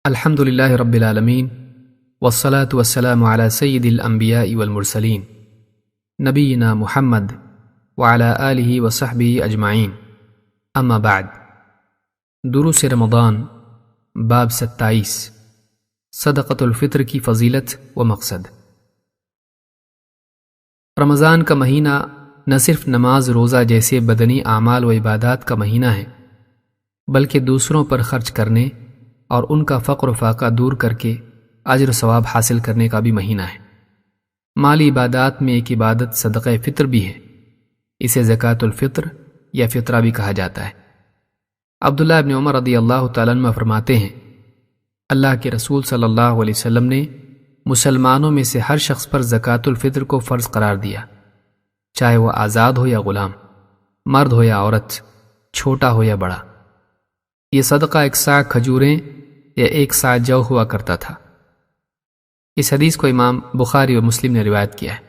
الحمد للہ رب العالمین والصلاة والسلام علی سید الانبیاء والمرسلین نبینا محمد وعلی آلہ وصحبہ اجمعین اما بعد۔ دروس رمضان باب 27 صدقۃ الفطر کی فضیلت و مقصد۔ رمضان کا مہینہ نہ صرف نماز روزہ جیسے بدنی اعمال و عبادات کا مہینہ ہے، بلکہ دوسروں پر خرچ کرنے اور ان کا فقر و فاقہ دور کر کے اجر و ثواب حاصل کرنے کا بھی مہینہ ہے۔ مالی عبادات میں ایک عبادت صدقہ فطر بھی ہے، اسے زکوٰۃ الفطر یا فطرہ بھی کہا جاتا ہے۔ عبداللہ ابن عمر رضی اللہ تعالیٰ عنہ فرماتے ہیں، اللہ کے رسول صلی اللہ علیہ وسلم نے مسلمانوں میں سے ہر شخص پر زکوٰۃ الفطر کو فرض قرار دیا، چاہے وہ آزاد ہو یا غلام، مرد ہو یا عورت، چھوٹا ہو یا بڑا۔ یہ صدقہ 1 صاع کھجوریں یا 1 صاع جو ہوا کرتا تھا۔ اس حدیث کو امام بخاری و مسلم نے روایت کیا ہے۔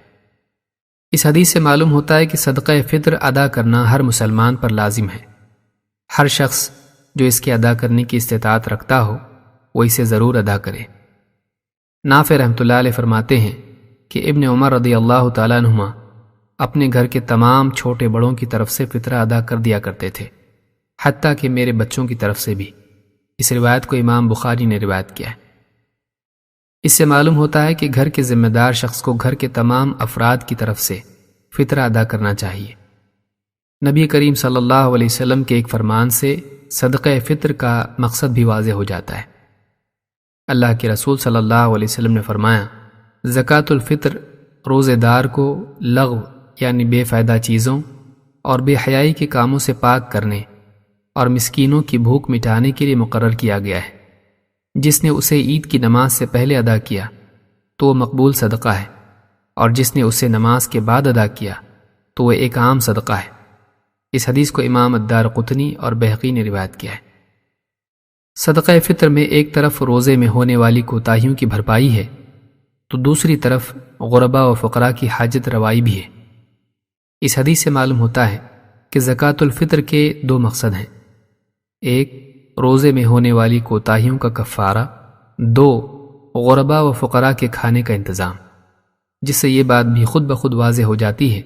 اس حدیث سے معلوم ہوتا ہے کہ صدقہ فطر ادا کرنا ہر مسلمان پر لازم ہے۔ ہر شخص جو اس کے ادا کرنے کی استطاعت رکھتا ہو وہ اسے ضرور ادا کرے۔ نافع رحمۃ اللہ علیہ فرماتے ہیں کہ ابن عمر رضی اللہ تعالیٰ عنہما اپنے گھر کے تمام چھوٹے بڑوں کی طرف سے فطرہ ادا کر دیا کرتے تھے، حتیٰ کہ میرے بچوں کی طرف سے بھی۔ اس روایت کو امام بخاری نے روایت کیا ہے۔ اس سے معلوم ہوتا ہے کہ گھر کے ذمہ دار شخص کو گھر کے تمام افراد کی طرف سے فطرہ ادا کرنا چاہیے۔ نبی کریم صلی اللہ علیہ وسلم کے ایک فرمان سے صدقہ فطر کا مقصد بھی واضح ہو جاتا ہے۔ اللہ کے رسول صلی اللہ علیہ وسلم نے فرمایا، زکوٰۃ الفطر روزے دار کو لغو یعنی بے فائدہ چیزوں اور بے حیائی کے کاموں سے پاک کرنے اور مسکینوں کی بھوک مٹانے کے لیے مقرر کیا گیا ہے۔ جس نے اسے عید کی نماز سے پہلے ادا کیا تو وہ مقبول صدقہ ہے، اور جس نے اسے نماز کے بعد ادا کیا تو وہ ایک عام صدقہ ہے۔ اس حدیث کو امام الدارقطنی اور بہقی نے روایت کیا ہے۔ صدقہ فطر میں ایک طرف روزے میں ہونے والی کوتاہیوں کی بھرپائی ہے تو دوسری طرف غرباء و فقراء کی حاجت روائی بھی ہے۔ اس حدیث سے معلوم ہوتا ہے کہ زکوٰۃ الفطر کے 2 مقصد ہیں: 1 روزے میں ہونے والی کوتاہیوں کا کفارہ، 2 غرباء و فقراء کے کھانے کا انتظام، جس سے یہ بات بھی خود بخود واضح ہو جاتی ہے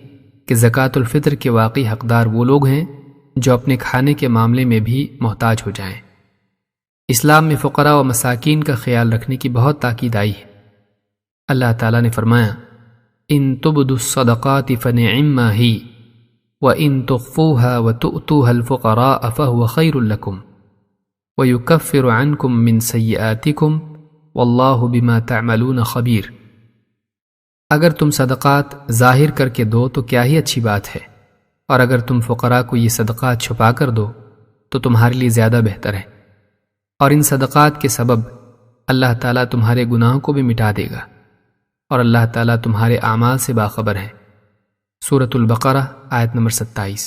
کہ زکوٰۃ الفطر کے واقعی حقدار وہ لوگ ہیں جو اپنے کھانے کے معاملے میں بھی محتاج ہو جائیں۔ اسلام میں فقراء و مساکین کا خیال رکھنے کی بہت تاکید آئی ہے۔ اللہ تعالیٰ نے فرمایا، ان تبدوا الصدقات فنعما ہی وَإِن تُخْفُوهَا وَتُؤْتُوهَا الْفُقَرَاءَ فَهُوَ خَيْرٌ لَكُمْ وَيُكَفِّرُ عَنْكُمْ مِنْ سَيِّئَاتِكُمْ وَاللَّهُ بِمَا تَعْمَلُونَ خَبِيرٌ۔ اگر تم صدقات ظاہر کر کے دو تو کیا ہی اچھی بات ہے، اور اگر تم فقراء کو یہ صدقات چھپا کر دو تو تمہارے لیے زیادہ بہتر ہے، اور ان صدقات کے سبب اللہ تعالیٰ تمہارے گناہوں کو بھی مٹا دے گا، اور اللہ تعالیٰ تمہارے اعمال سے باخبر ہے۔ سورۃ البقرہ آیت نمبر 27۔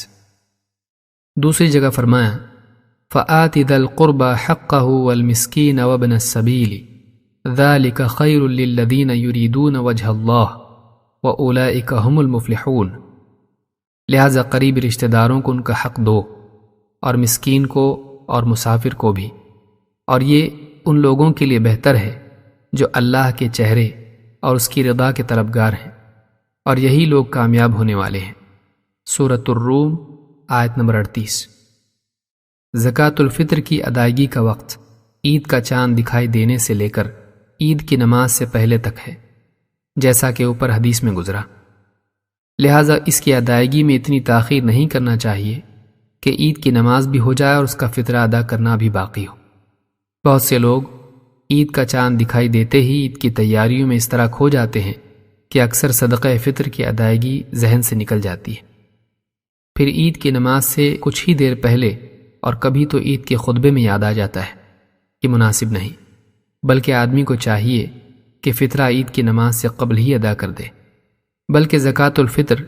دوسری جگہ فرمایا، فآت ذا القربى حقه والمسكين وابن السبيل ذلك خير للذين يريدون وجه الله وأولئك هم المفلحون۔ لہذا قریب رشتہ داروں کو ان کا حق دو، اور مسکین کو اور مسافر کو بھی، اور یہ ان لوگوں کے لیے بہتر ہے جو اللہ کے چہرے اور اس کی رضا کے طلبگار ہیں، اور یہی لوگ کامیاب ہونے والے ہیں۔ سورۃ الروم آیت نمبر 38۔ زکوٰۃ الفطر کی ادائیگی کا وقت عید کا چاند دکھائی دینے سے لے کر عید کی نماز سے پہلے تک ہے، جیسا کہ اوپر حدیث میں گزرا۔ لہٰذا اس کی ادائیگی میں اتنی تاخیر نہیں کرنا چاہیے کہ عید کی نماز بھی ہو جائے اور اس کا فطرہ ادا کرنا بھی باقی ہو۔ بہت سے لوگ عید کا چاند دکھائی دیتے ہی عید کی تیاریوں میں اس طرح کھو جاتے ہیں کہ اکثر صدقہ فطر کی ادائیگی ذہن سے نکل جاتی ہے۔ پھر عید کی نماز سے کچھ ہی دیر پہلے اور کبھی تو عید کے خطبے میں یاد آ جاتا ہے۔ یہ مناسب نہیں، بلکہ آدمی کو چاہیے کہ فطرہ عید کی نماز سے قبل ہی ادا کر دے، بلکہ زکوٰۃ الفطر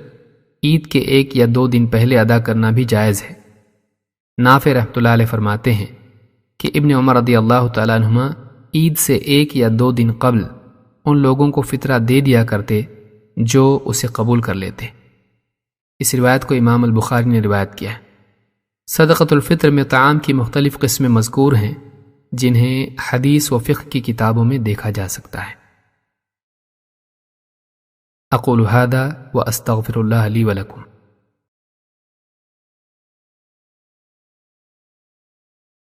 عید کے 1 یا 2 دن پہلے ادا کرنا بھی جائز ہے۔ نافع رحمۃ اللہ علیہ فرماتے ہیں کہ ابن عمر رضی اللہ تعالیٰ عنہما عید سے 1 یا 2 دن قبل ان لوگوں کو فطرہ دے دیا کرتے جو اسے قبول کر لیتے۔ اس روایت کو امام البخاری نے روایت کیا ہے۔ صدقۃ الفطر میں طعام کی مختلف قسمیں مذکور ہیں جنہیں حدیث و فقہ کی کتابوں میں دیکھا جا سکتا ہے۔ اقول ھذا واستغفر اللہ لی ولکم۔